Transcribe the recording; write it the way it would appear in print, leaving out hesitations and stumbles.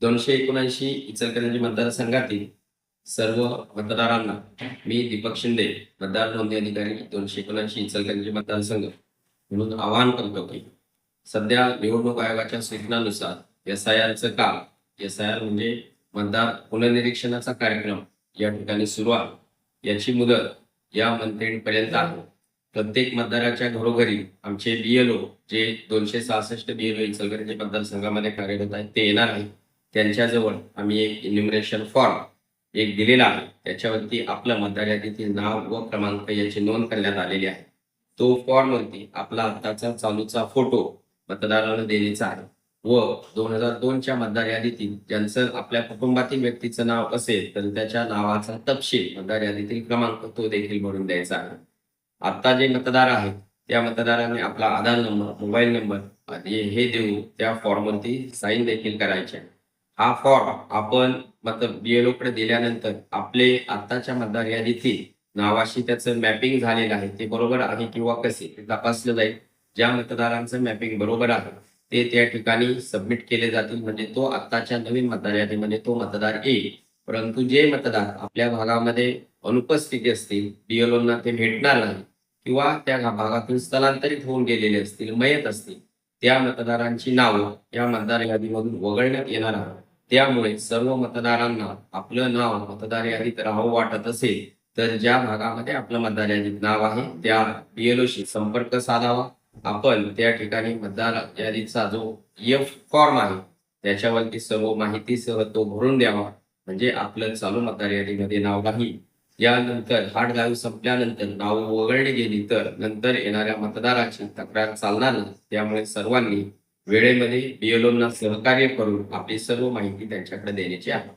279 इचलकरंजी मतदारसंघातील सर्व मतदारांना मी दीपक शिंदे, मतदार नोंदणी अधिकारी 279 इचलकरंजी मतदारसंघ म्हणून आवाहन करतो की सध्या निवडणूक आयोगाच्या सूचनानुसार SIRचं काम, SIR म्हणजे मतदार पुनर्निरीक्षणाचा कार्यक्रम या ठिकाणी सुरू आहे। याची मुदत या मंथ एंड पर्यंत आहे। प्रत्येक मतदाराच्या घरोघरी आमचे BLO जे 266 BLO इचलकरंजी मतदारसंघामध्ये कार्यरत आहेत ते येणार आहे। त्यांच्याजवळ आम्ही एक इन्युमरेशन फॉर्म एक दिलेला आहे, त्याच्यावरती आपलं मतदार यादीतील नाव व क्रमांक याची नोंद करण्यात आलेली आहे। तो फॉर्म वरती आपला आताचा चालूचा फोटो मतदाराला देण्याचा आहे व 2002च्या मतदार यादीतील ज्यांचं आपल्या कुटुंबातील व्यक्तीचं नाव असेल तर त्याच्या नावाचा तपशील मतदार यादीतील क्रमांक तो देखील भरून द्यायचा आहे। आता जे मतदार आहेत त्या मतदारांनी आपला आधार नंबर, मोबाईल नंबर हे देऊन त्या फॉर्मवरती साईन देखील करायचे आहे। हा फॉर्म आपण BLO कडे दिल्यानंतर आपले आताच्या मतदार यादीतील नावाशी त्याचं मॅपिंग झालेलं आहे ते बरोबर आहे किंवा कसे ते तपासलं जाईल। ज्या मतदारांचं मॅपिंग बरोबर आहे ते त्या ठिकाणी सबमिट केले जातील, म्हणजे तो आताच्या नवीन मतदार यादीमध्ये तो मतदार येईल। परंतु जे मतदार आपल्या भागामध्ये अनुपस्थित असतील, BLOंना ते भेटणार नाही किंवा त्या भागातून स्थलांतरित होऊन गेलेले असतील, मयत असतील, त्या मतदारांची नावं या मतदार यादीमधून वगळण्यात येणार आहे। त्यामुळे सर्व मतदारांना आपलं नाव मतदार यादीत राहावं वाटत असेल तर ज्या भागामध्ये आपलं मतदार यादीत नाव आहे त्या BLOशी संपर्क साधावा। आपण त्या ठिकाणी मतदार यादीचा जो F फॉर्म आहे त्याच्यावरती सर्व माहितीसह तो भरून द्यावा, म्हणजे आपलं चालू मतदार यादीमध्ये नाव राहील। यानंतर हार्ड ड्राईव्ह संपल्यानंतर नाव वगळली गेली तर नंतर येणाऱ्या मतदाराची तक्रार चालणार नाही। त्यामुळे सर्वांनी वेळेमध्ये BLOंना सहकार्य करून आपली सर्व माहिती त्यांच्याकडे देण्याची आहे।